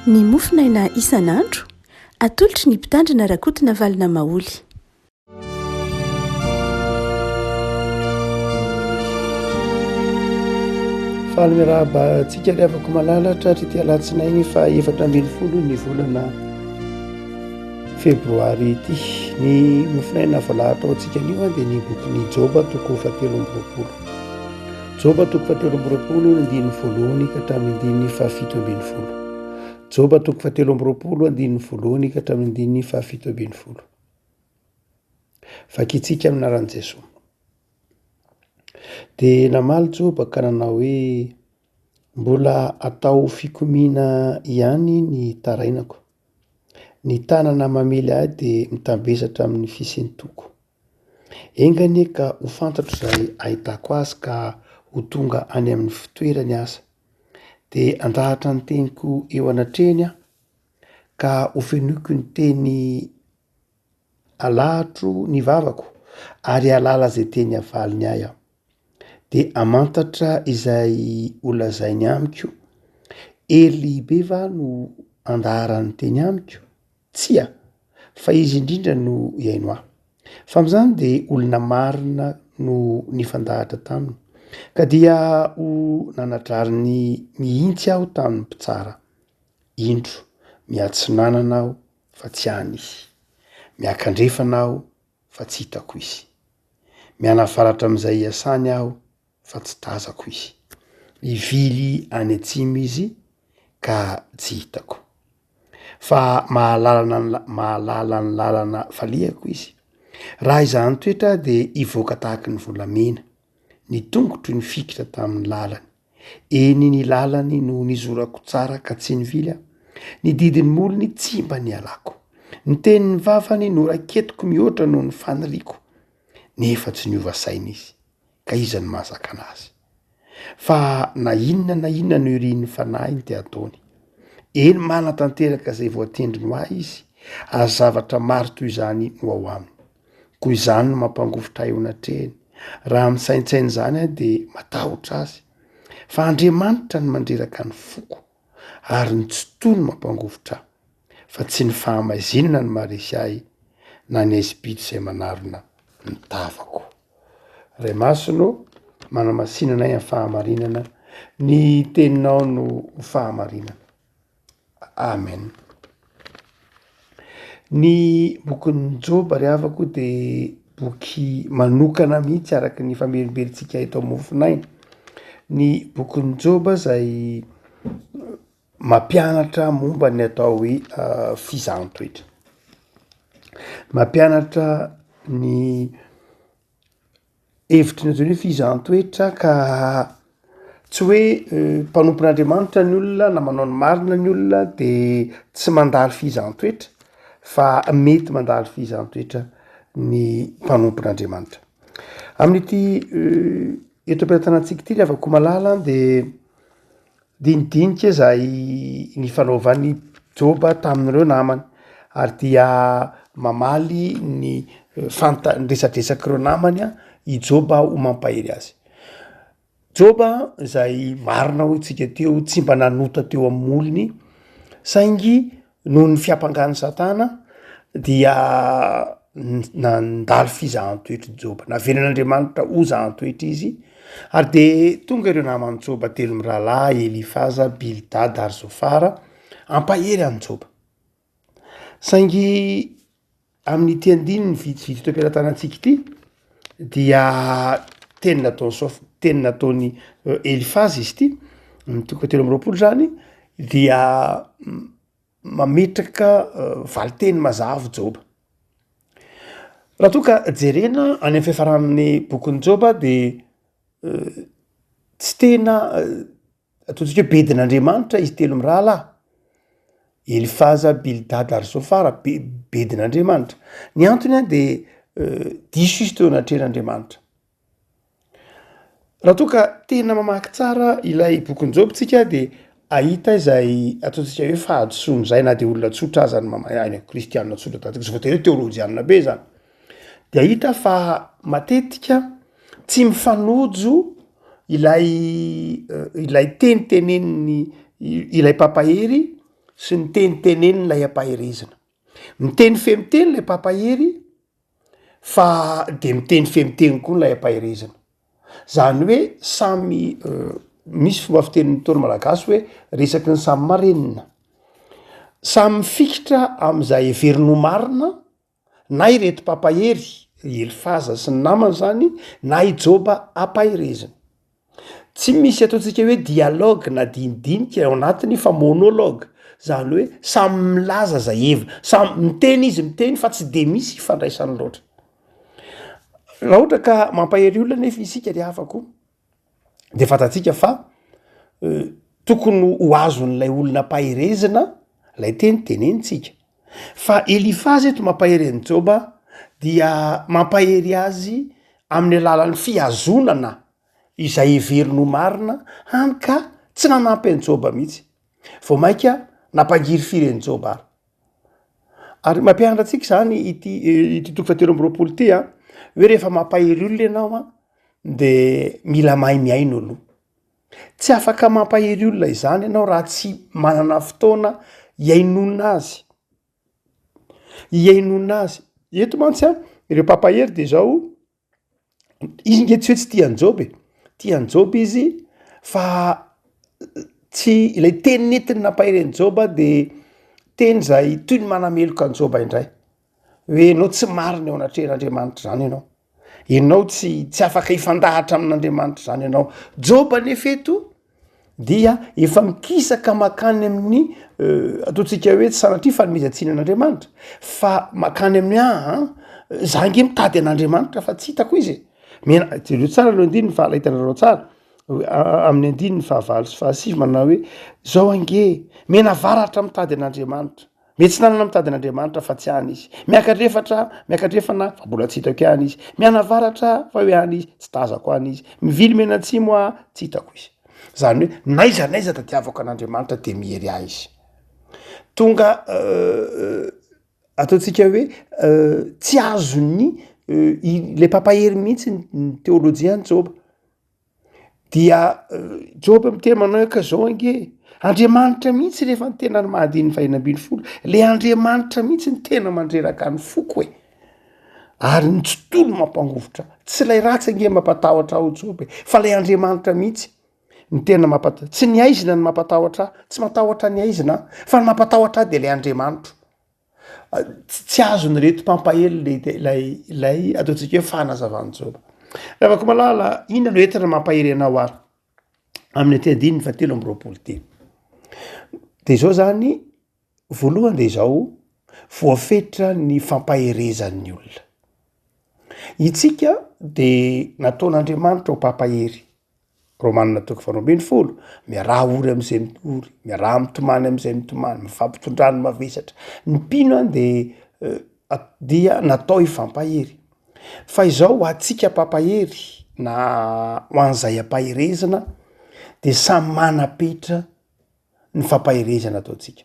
Ny mofinaina isan'andro atolotry ny mpitandrina rakotina valina maoly. Faly miarahaba antsika ry havako malalatra ty alatsinainy fa 14 ny volana febroary ity. Ny mofinaina voalahatra ao antsika anio dia ny bokin'ny Joba toko 7 Joba toko 7 ny andininy voalohany ka hatramin'ny andininy 17. Joba toko 7 andininy voalohany ka hatramin'ny andininy 17. Vakitsika amin'ny anaran'i Jesosy. Dia namaly Joba ka nanao hoe mbola atao fikomina ihany ny tarainako. Ny tanana mamely ahy dia mitambesatra amin'ny fisian'ny toko. Engany ka ho fantatro izay ahitako azy ka ho tonga any amin'ny fitoerany asa. Dia andahatra ny teniko eo anatreny aho ka ho fenoiko ny teny alahatro ny vavako ary alala izay teny avaliny ahy aho. Dia amantatra izay holazainy amiko, Eli be va no andaharany teny amiko? Tsia, fa izy indrindra no iaino ahy. Fa amin'izany dia olona marina no nifandahatra taminy. Ka dia ho nanadrary ny mihintsy aho tamin'ny mpitsara. Indro, miatsinanana aho fa tsy hany izy. Miakandrefana aho fa tsy hitako izy. Mianavaratra amin'izay iasany aho fa tsy tazako izy. Mivily any atsimo izy ka tsy hitako. Fa mahalala ny lalana faliako izy. Raha izany toetra dia hivoaka tahaka ny volamena. Ny tongotry ny fikitra tamin'ny lalany. Eny ny lalany no nizorako tsara ka tsy nivily aho. Ny didin'ny molony tsy mba nialako. Ny tenin'ny vavany no raketiko mihoatra noho ny faniriako. Nefa tsy niova saina izy. Ka iza ny mahazaka anazy. Fa na inona no irin'ny fanahiny dia ataony. Eny manatanteraka izay voatendriny ho ahy izy. Ary zavatra maro toy izany no ao aminy. Koa izany no mampangofotra ahy eo anatrehany. Raha misaintsaina izany aho dia matahotra azy. Fa Andriamanitra no mandreraka ny foko ary ny tsy toy no mampangofotra ahy. Fa tsy ny fahamazinana no maharesy ahy na ny espity izay manarona ny tavako. Ray Masino, manamasinana ahy amin'ny fahamarinana, ny teninao no fahamarinana. Amen. Ny bokin'ny Joba ry havako dia boky manokana mihitsy araka ny famerimberentsika eto mofinaina. Ny bokin'ny Joba izay mampianatra momba ny atao hoe fizahan-toetra. Mampianatra ny hevitry ny atao hoe fizahan-toetra ka tsy hoe mpanompon'Andriamanitra ny olona na manao ny marina ny olona dia tsy mandalo fizahan-toetra fa mety mandalo fizahan-toetra ny mpanompon'Andriamanitra. Amin'ity eto am-pitantantsika ity afaka malala dia dinidinika izay ny fanaovan'ny Joba tamin'ireo namany ary dia mamaly ny resadresaky ireo namany i Joba ho mampahery azy. Joba izay marina ho tsika teo tsy mba nanota teo amin'ny molony saingy noho ny fiampangan'ny Satana dia nandalo fizahan-toetra Joba. Naveren'Andriamanitra ho zahan-toetra izy ary dia tonga ireo naman'i Joba telo mirahalahy Elifaza, Bildad ary Zofara ampahery an'i Joba. Saingy amin'ity andininy vitsivitsy teo am-pitantantsika ity dia teny nataony Elifaza izy ity, toko 7 zany, dia mametraka valiteny mazava Joba. Raha toa ka jerena any amin'ny fiafaran'ny bokin'ny Joba dia tsy tena ataontsika hoe bedin'Andriamanitra izy telo mirahalahy. Elifaza, Bildad ary Zofara bedin'Andriamanitra. Ny antony dia diso izy teo anatrehan'Andriamanitra. Raha toa ka tena mamaky tsara ilay bokin'ny Joba tsika dia ahita izay ataontsika hoe fahadisoana izay na dia olona tsotra aza ny any kristianina tsotra tantsika sy voatery teolojianina be zany. Dia ahita fa matetika tsy mifanojo ilay tenitenenin'ny ilay papahery sy ny teniteneny lay ampaherezana. Miteny femiteny lay papahery fa de miteny femiteny koa lay ampaherezana. Zany hoe samy misy fomba fitenin'ny toro malagasy hoe resaky ny samy marenina, samy mifikitra am'izay everino marina na ireto papahery elifaza sy ny namany zany na ijoba ampaherezana. Tsy misy ataontsika hoe dialogue na dinidinika ao anatiny fa monologue, zany hoe samy milaza zay samy miteny izy miteny fa tsy de misy ifandraisany loatra. Raha ohatra ka mampahery olona nefa isika de afako de fatatsika fa tokony ho azon'lay olona ampaherezana lay tenenitsika. Fa elifaza eto mampahery any joba dia mampahery azy amin'ny alalan'ny fiazonana izay everino marina hany ka tsy nanampy any joba mihitsy vo maika nampangiry firy any joba ary mampianatra atsika zany ity toko fahatelo amby roapolo ty hoe rehefa mampahery olona ianao de mila mahay miaino aloha. Tsy afaka mampahery olona izany ianao raha tsy manana fotoana iainona azy. Eto mantsy ireo papahery de zao izy nge tsy hoe tsy tia anjoby tia anjoby izy fa tsy ilay teny netiny nampahery anjoba de teny zay toy ny manameloka anjoba indray hoe anao tsy marina eo anatrehan'Andriamanitra zany ianao tsy afaka ifandahatra amin'Andriamanitra zany ianao. Joba nefa eto dia efa mikisaka makany amin'ny ataontsika hoe tsy sanatria fanomezantsiny an'Andriamanitra fa makany amin'ny zange mitady an'Andriamanitra fa tsy hitako izy. Mena jereo tsara aloha andininy fa hitanareo tsara amin'ny andininy fahavalo sy fahasivy manao hoe zao ange menavaratra mitady an'Andriamanitra, mety tsy nanana mitady an'Andriamanitra fa tsy any izy, miakadrefana fa mbola tsy hitako any izy, mianavaratra fa hoe any izy tsy tazako any izy, mivily menatsimo tsy hitako izy. Zany hoe naizanaiza tadiavako an'Andriamanitra de mihery ahy izy. Tonga ataontsika hoe tsy azony le papahery mihitsy ny teolojia ny joba dia joba miteny manao ka zao ange Andriamanitra mihitsy rehefa ny tena ny mahadiny fahinambiny folo le Andriamanitra mihitsy ny tena mandreraka ny foko ary ny tsy tolo mampangovotra tsy lay ratsy ange mampatahotra ao joba fa lay Andriamanitra mihitsy ny tena tsy ny aizina ny mampatahotra tsy matahotra ny aizina fa ny mampatahotra de lay Andriamanitra. Tsy azony reto pampahery lay ataontsika hoe fanazavany joba. Ravako malala ina no entina mampahery anao ary amin'ny atendininy fahatelo amby roapolo ty. De zao zany voalohany de zao voafetra ny fampaherezan'ny olona. Itsika de nataon'Andriamanitra ho pampahery. Romanina toko faharoambin'ny folo, miaraha ory am'izay miory, miaraha mitomany am'izay mitomany, mifampitondrany mavesatra. Ny mpino dia natao hifampahery. Fa izao ho atsika pampahery na ho an'izay ampaherezana de samy mana-petra ny fampaherezana ataontsika.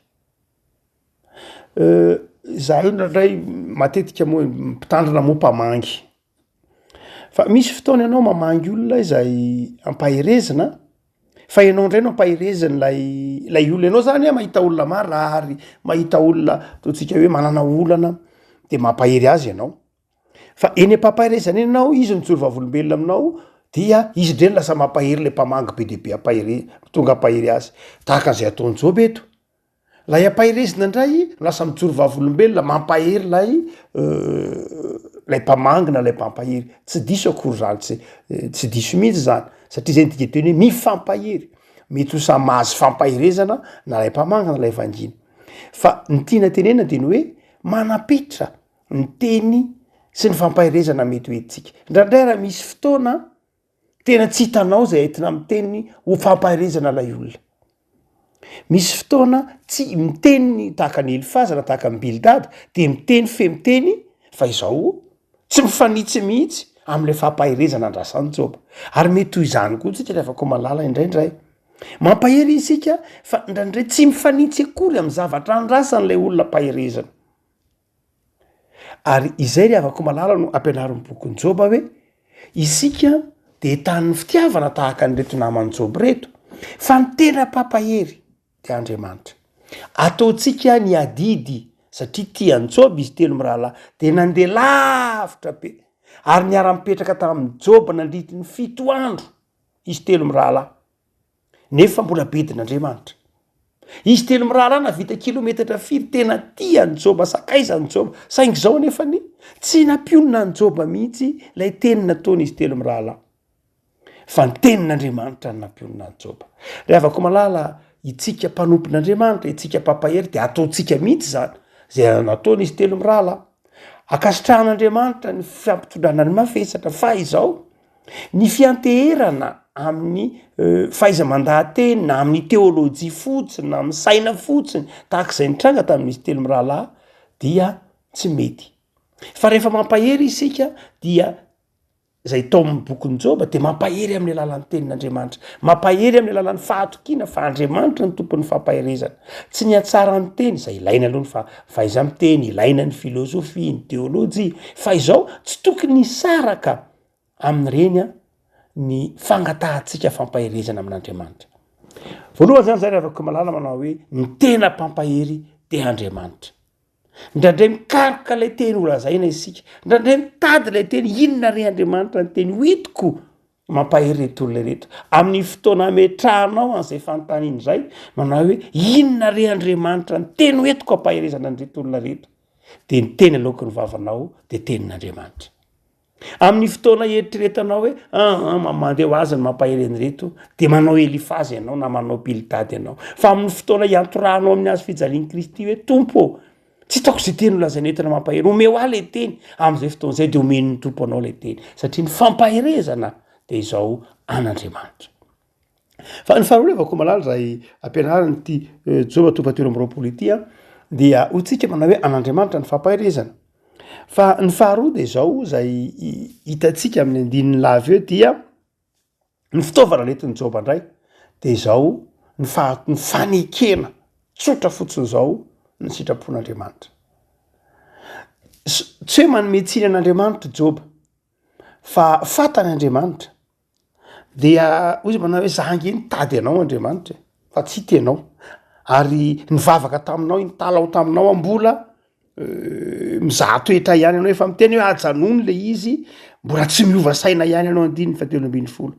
Za io ndraindray matetika moa mpitandrina moa mpamangy. Fa misy fotoana ianao mamangy olona izay ampaherezana fa ianao indray no ampaherezana lay olona ianao zany mahita olona marary, mahita olona ataontsika hoe manana olana de mampahery azy ianao. Fa eny ampampaherezana eny ianao izy mijoro vavolombelona aminao dia izy ndray lasa mampahery le mpamangy be deaibe tonga ampahery azy. Tahaka an'izay ataony joba eto. Lay ampaherezana indray lasa mijoro vavolombelona mampahery lay mpamangina lay mpampahery. Tsy diso akory zany tsy diso mihitsy zany satria zay ntika teny hoe mifampahery. Mety ho samy mahazo fampaherezana na lay mpamangina lay vangina. Fa ny tiana tenena de ny hoe manapitra ny teny sy ny fampaherezana mety hoentsika. Ndraindray raha misy fotoana tena tsy hitanao zay entina miteny ho fampaherezana lay olona. Misy fotoana tsy miteny tahaka ny Elifaza na tahaka ny Bildada de miteny femiteny fa izao tsy mifanitsy mihitsy am'le fampaherezana andrasan'ny joba. Ary mety ho izany koa tsika rehefa koa malala indraindray. Mampahery isika fa ndraindray tsy mifanitsy akory amin'ny zavatra andrasan'lay olona ampaherezana. Ary izay re avako malala no ampianarin'ny bokin'ny joba hoe isika de tanin'ny fitiavana tahaka ny reto naman'ny joba reto fa ny tena pampahery de Andriamanitra. ataotsika ny adidy satria tia nyjoba izy telo mirahalahy de nandeha lavitra be ary niara-mipetraka tamin'ny joba nandrity ny 7 andro izy telo mirahalahy nefa mbola bedin'Andriamanitra. Izy telo mirahalahy navita kilometatra 5 tena tia ny joba sakaiza ny joba saingy zao nefany tsy nampionina ny joba mihitsy lay teny nataony izy telo mirahalahy fa ny tenin'Andriamanitra ny nampionina ny joba. Rehavako malala itsika mpanompon'Andriamanitra, itsika pampahery de ataotsika mihitsy zany zay nataony izy telo mirahalahy. Akasitrahan'Andriamanitra ny fampitondrana ny mafesatra fa izao ny fianteherana amin'ny faiza mandahateny na amin'ny teolojia fotsiny na amin'ny saina fotsiny tahak'izay nitranga tamin'izy telo mirahalahy dia tsy mety. Fa rehefa mampahery isika dia zay tao amin'ny bokin'ny Joba de mampahery amin'ny alalan'ny tenin'Andriamanitra, mampahery amin'ny alalan'ny fahatokiana fa Andriamanitra ny tompon'ny fampaherezana. Tsy ny atsara ny teny izay ilaina aloha ny fahaiza miteny, ilaina ny filozofia, ny teolojia, fa izao tsy tokony hisaraka amin'ireny ny fangatahantsika fampaherezana amin'Andriamanitra. Voalohany zany zay afaka malala manao hoe ny tena mpampahery de Andriamanitra. Ndraindray mikaroka lay teny holazaina isika, ndraindray mitady lay teny inona re Andriamanitra ny teny hoitiko mampahery reto olona reto. Amin'ny fotoana ametrahanao an'izay fanontaniana izay manao hoe inona re Andriamanitra ny teny hoentiko hampaherezana an'reto olona reto, de ny teny aloka ny vavanao de tenin'Andriamanitra. Amin'ny fotoana eritreretanao hoe mandeha ho azy ny mampahery an'ireto de manao Elifazy ianao na manao Bildady ianao. Fa amin'ny fotoana iantorahanao amin'ny azy fijalian'i Kristy hoe tompo tsy taoko zay teny olazaina entina mampahery, omeo ahy le teny amin'izay fotoana izay de omen'ny tompo anao le teny satria ny fampaherezana de izao an'Andriamanitra. Fa ny faharoa avako malala zay ampianarany ty Joba topatelo amby roapolo ity dia hotsika manao hoe an'Andriamanitra ny fampaherezana. Fa ny faharoa de zao zay hitatsika amin'ny andininy lavy eo dia ny fitaovana nentin'ny Joba indray de zao ny fanekena tsotra fotsiny zao ny sitrapon'Andriamanitra. Tsy hoe manome tsiny an'Andriamanitra Joba fa fatany Andriamanitra dia hoy manao hoe zah ange nitady anao Andriamanitra fa tsy tenao ary nivavaka taminao nitala ao taminao ambola mizaha toetra ihany ianao efa miteny hoe ajanony le izy mbola tsy miova saina ihany ianao andininy fa 320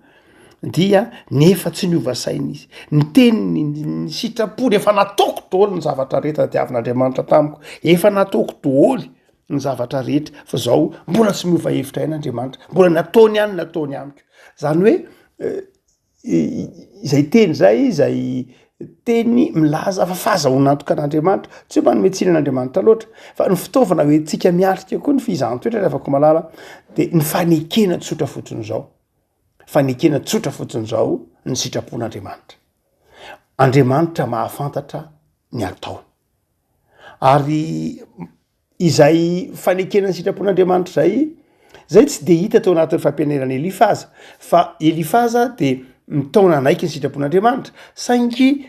dia nefa tsy niova saina izy ny teny ny sitrapony efa nataoko daholo ny zavatra rehetra diavin'Andriamanitra tamiko, efa nataoko daholo ny zavatra rehetra fa zao mbola tsy miova hevitra ihany Andriamanitra, mbola nataony amiko. Zany hoe izay teny zay teny milaza fa fahazahoana antoka an'Andriamanitra, tsy hoe manome tsiny an'Andriamanitra loatra fa ny fitaovana hoe tsika miarika koa ny fizahantsoetra rehefa afaka malala de ny fanekena tsotra fotsiny zao. Fanekena tsotra fotsiny zao ny sitrapon'Andriamanitra. Andriamanitra mahafantatra ny atao. Ary izay fanekena ny sitrapon'Andriamanitra zay tsy de hita tao anatin'ny fampianerany Elifaza, fa Elifaza de mitaona anaiky ny sitrapon'Andriamanitra saingy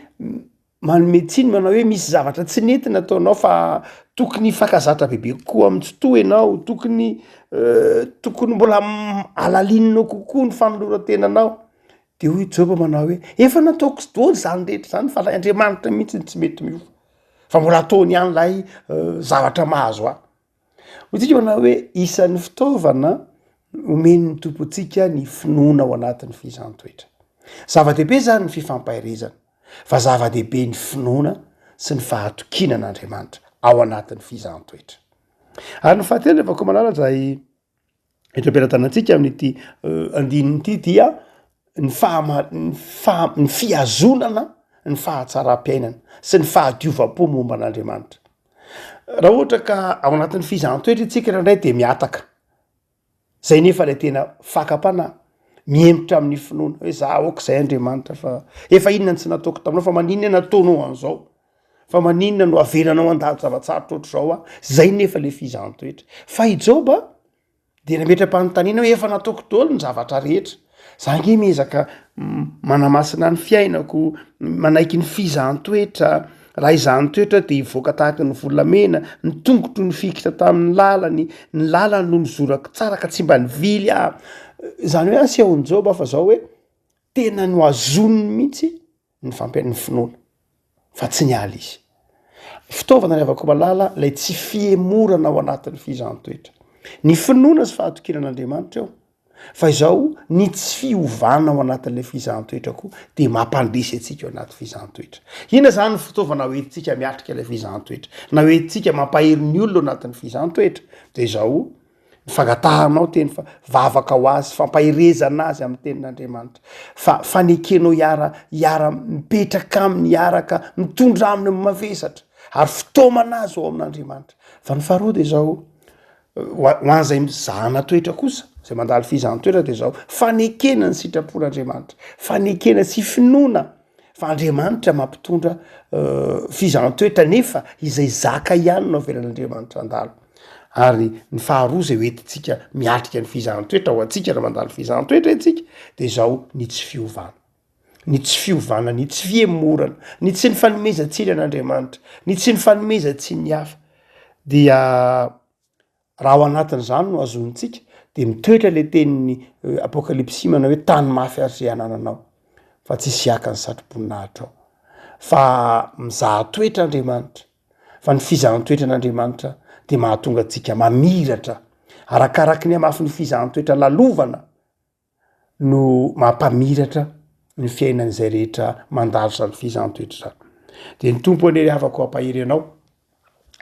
manome tsiny manao hoe misy zavatra tsy nentina ataonao fa tokony fankazatra bebe kokoa amintsotoa ianao, tokony mbola alalinao kokoa ny fanoloran-tenanao. De hoy Joba manao hoe efa nataoko sy daholo zany rehetra zany fa lay Andriamanitra mihitsy tsy mety miova fa mbola ataony ihany lay zavatra mahazo ahy. Hotsika manao hoe isan'ny fitaovana omen'ny tompontsika ny finoana ao anatin'ny fizahantsoetra. Zava-dehibe zany ny fifampaherezana fa zava-dehibe ny finoana sy ny fahatokiana an'Andriamanitra ao anatin'ny fizahantsoetra. Ary ny fahatelo rehefa malala zay etra-piaratanantsika amin'ity andininy ity dia ny fiazonana ny fahatsaram-piainana sy ny fahadiovam-po momba an'Andriamanitra. Raha ohatra ka ao anatin'ny fizahantsoetra itsika indraindray de miataka zay nefa lay tena fakam-panahy miembotra amin'ny finoana hoe za aok'izay Andriamanitra fa efa inona tsy nataoko taminao fa maninona nataonao an'izao, fa maninona no avelanao andalo zavatsarotra ohatr'izao zay nefa le fizahantsoetra. Fa i Joba de nametra-panontaniana hoe efa nataoko daholo ny zavatra rehetra, za nge miezaka manamasina ny fiainako, manaiky ny fizahantsoetra, raha izany toetra de ivoaka tahaka ny volamena, ny tongotro ny fikitra tamin'ny lalany, ny lalany no nizorako tsara ka tsy mba nivily zany hoe asy ao ny Joba fa zao hoe tena no azoniny mihitsy ny finoana fa tsy niala izy. fitaovana reavako malala lay tsy fiemorana ao anatin'ny fizantoetra ny finoana sy fahatokiranaandriamanitra eo fa izao ny tsy fiovana ao anatin'la fizantoetra koa de mampandresy atsika ao anaty fizantoetra ina zany fitaovana hoentsika miatrika la fizantoetra na hoentsika mampahery ny olona ao anatin'ny fizantoetra de zao fagatahanao teny fa vavaka ho azy fampahirezana azy amin'ny tenin'andriamanitra fa fanekenao iara mipetraka aminy iaraka mitondra aminy mavesatra ary fitomana azy ao amin'andriamanitra fa ny faharoa de zao hoan'zay mizahana toetra kosa zay mandalo fizantoetra de zao fanekena ny sitrapon'andriamanitra fanekena sy finoana fa andriamanitra mampitondra fizantoetra nefa izay zaka ihany no avelan'andriamanitra andalo ary ny faharoa zay hoentitsika miatrika ny fizantoetra ho atsika raha mandalo fizantoetra etsika de zao ny tsy fiovana ny tsy fiovana ny tsy fiemorana ny tsy ny fanomezantsiny an'andriamanitra ny tsy ny fanomezantsy ny hafa dia raha ao anatin'izany no azontsika de mitoetra le tenin'ny apokalipsy manao hoe tany mafy ary zay anananao fa tsy siaka ny satroboninahitra ao fa mizaha toetra andriamanitra fa ny fizantoetra an'andriamanitra de mahatonga atsika mamiratra arakaraky ny amafy ny fizantoetra lalovana no mampamiratra ny fiainan'izay rehetra mandalo zany fizantoetra zany de ny tompo any afaka ampahery anao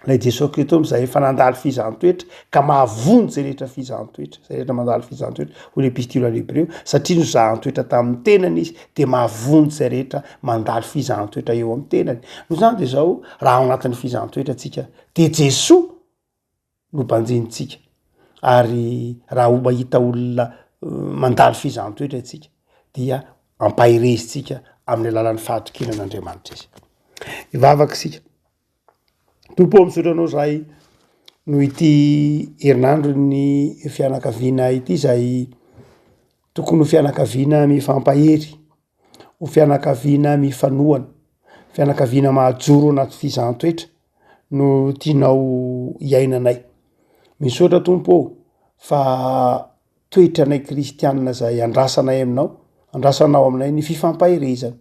lay Jesosy Kristy am'izay efa nandalo fizantoetra ka mahavonjy zay rehetra fizantoetra zay rehetra mandalo fizantoetra ho l'épistule à l'hébreu satria no zahantoetra tamin'ny tenany izy de mahavonjy zay rehetra mandalo fizantoetra eo amin'ny tenany no zany de zao raha ao anatin'ny fizantoetra atsika de Jesosy no banjintsika ary raha ho mahita olona mandalo fizantoetra atsika dia ampahirezintsika amin'ny alalan'ny fahatokinan'andriamanitra izy ivavaka sika tompo misaotra anao zahay no ity herinandro ny fianakaviana ity zay tokony ho fianakaviana mifampahery ho fianakaviana mifanoana fianakaviana mahajoro anaty fizantoetra no tianao iainanay misaotra tompo fa toetranay kristianina zay andrasanay aminao andrasanao aminay ny fifampaherezana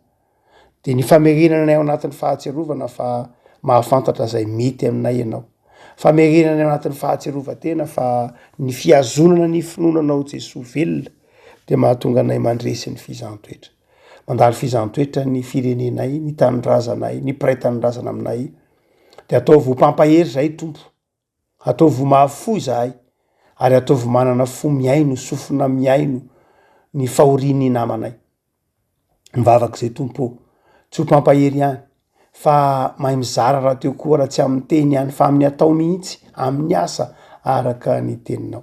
de ny famerenanay ao anatin'ny fahatsiarovana fa mahafantatra zay mety aminay ianao famerenanay ao anatin'ny fahatsiarovatena fa ny fiazonana ny finoananao Jesosy velona de mahatonga anay mandresy ny fizantoetra mandalo fizantoetra ny firenenay ny tanindrazanay ny piray tanindrazana aminay de ataovy mpampahery zay tompo ataovy mahafoy zahay ary ataovy manana fo miaino sofina miaino ny fahoriany namanay mivavaka zay tompo tsy ho mpampahery ihany fa mahay mizara raha teo koa raha tsy amin'ny teny ihany fa amin'ny atao mihitsy amin'ny asa araka ny teninao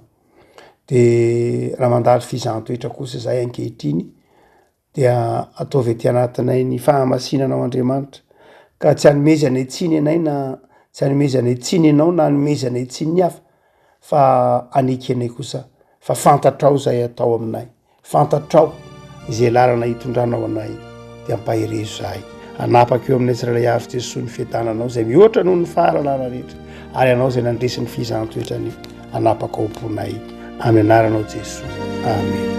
de raha mandalo fizantoetra kosa zay ankehitriny dia ataovy aty anatinay ny fahamasinanao Andriamanitra ka tsy hanomezana etsiny anay na tsy hanomezana etsiny ianao na hanomezana etsiny ny hafa fa aneky anay kosa fa fantatrao zay atao aminay fantatrao izay lalana hitondranao anay de ampahirezo zahay anapaka eo aminay tsirairay avy Jesosy ny fiatananao zay mihoatra noho ny fahalalana rehetra ary anao zay nandresy ny fizantoetrany anapaka ao amponay amin'ny anaranao Jesosy amen